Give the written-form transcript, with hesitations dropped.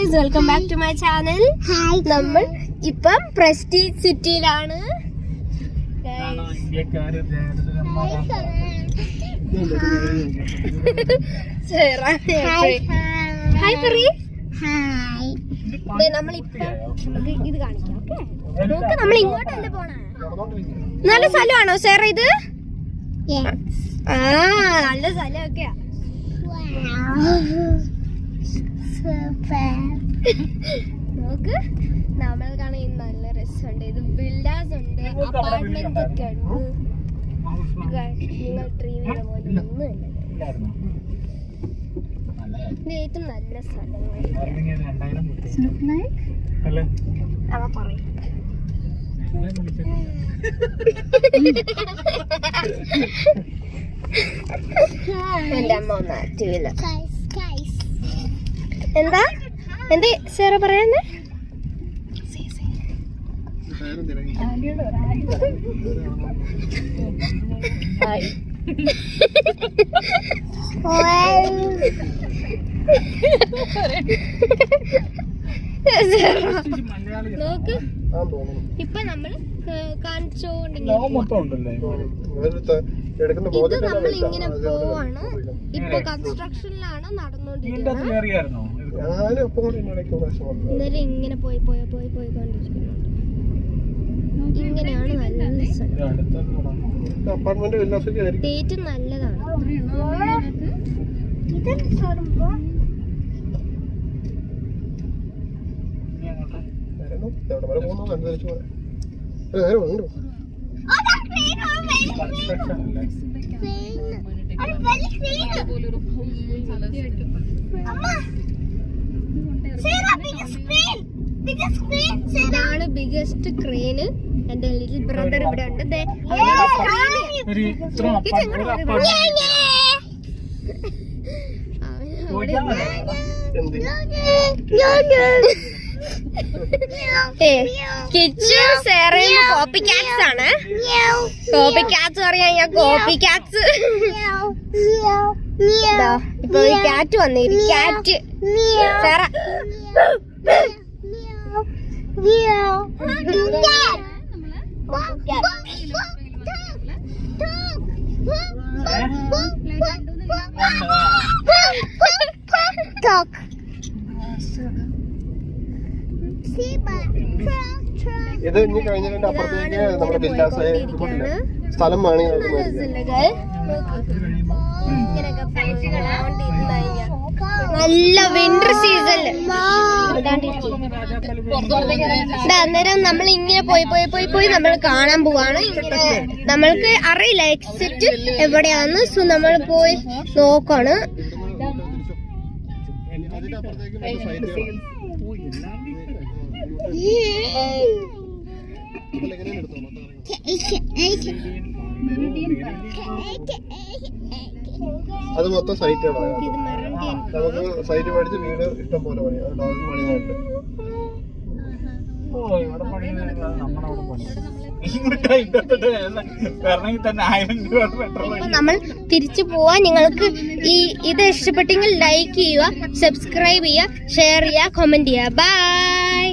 Guys, welcome back to my channel. നമ്മൾ ഇപ്പം prestige സിറ്റിയിലാണ്. നമ്മളിപ്പം ഇത് കാണിക്കാം. ഓക്കെ, നമ്മൾ ഇങ്ങോട്ടല്ലേ പോണേ? നല്ല സ്ഥലമാണോ സേറ ഇത്? നല്ല സ്ഥലമൊക്കെയാ. നോക്ക്, നമ്മൾ കാണാൻ നല്ല രസമുണ്ട്. ഇത് വില്ലാസ് ഉണ്ട്, അപ്പാർട്ട്മെന്റ് ഒക്കെ ഉണ്ട്. നിങ്ങൾ ഡ്രീം ചെയ്ത പോലെ ഒന്നുമില്ല. ഇത് ഏറ്റവും നല്ല സ്ഥലങ്ങൾ പറയും. എന്റെ അമ്മ ഒന്ന് ആക്റ്റീവില്ല. എന്താ എന്ത് സേറ പറയാന്ന്? നോക്ക്, ഇപ്പൊ നമ്മള് കാണിച്ചോണ്ടിങ്ങനെ ഇത് നമ്മൾ ഇങ്ങനെ പോവാണ്. ഇപ്പൊ കൺസ്ട്രക്ഷനിലാണ് നടന്നോണ്ടിരിക്കുന്നത്. ഇന്നലെ ഇങ്ങനെ പോയിക്കൊണ്ടിരിക്കുന്നുണ്ട്. ഇങ്ങനെയാണ് നല്ല ഡേറ്റ് നല്ലതാണ്. ഇതാണ് ബിഗസ്റ്റ് ക്രെയിന്. എന്റെ ലിറ്റിൽ ബ്രദർ ഇവിടെ ഉണ്ട്. കിച്ചും സേറയും കോപ്പി കാറ്റ്സ് ആണ്. കോപ്പി കാറ്റ്സ് പറയാ, ഞാൻ കോപ്പി കാറ്റ്സ്. ഇപ്പൊ ഒരു കാറ്റ് വന്നിരി. കാറ്റ് സേറ ഇത് ഇനി കഴിഞ്ഞിട്ട് അപ്പുറത്തേക്ക് നമ്മുടെ വില്ലാസ് സ്ഥലം നല്ല വിന്റർ സീസണില് അന്നേരം നമ്മൾ ഇങ്ങനെ പോയി നമ്മൾ കാണാൻ പോവാണ്. നമ്മൾക്ക് അറിയില്ല എക്സിറ്റ് എവിടെയാന്ന്. സോ നമ്മൾ പോയി നോക്കാണ്. അത് മൊത്തം സൈറ്റാണ്. നമുക്ക് സൈറ്റ് മേടിച്ച് വീട് ഇഷ്ടം പോലെ പണിയാണ്. നമ്മൾ തിരിച്ചു പോവാ. നിങ്ങൾക്ക് ഇത് ഇഷ്ടപ്പെട്ടെങ്കിൽ ലൈക്ക് ചെയ്യുക, സബ്സ്ക്രൈബ് ചെയ്യുക, ഷെയർ ചെയ്യുക, കമന്റ് ചെയ്യുക. ബൈ.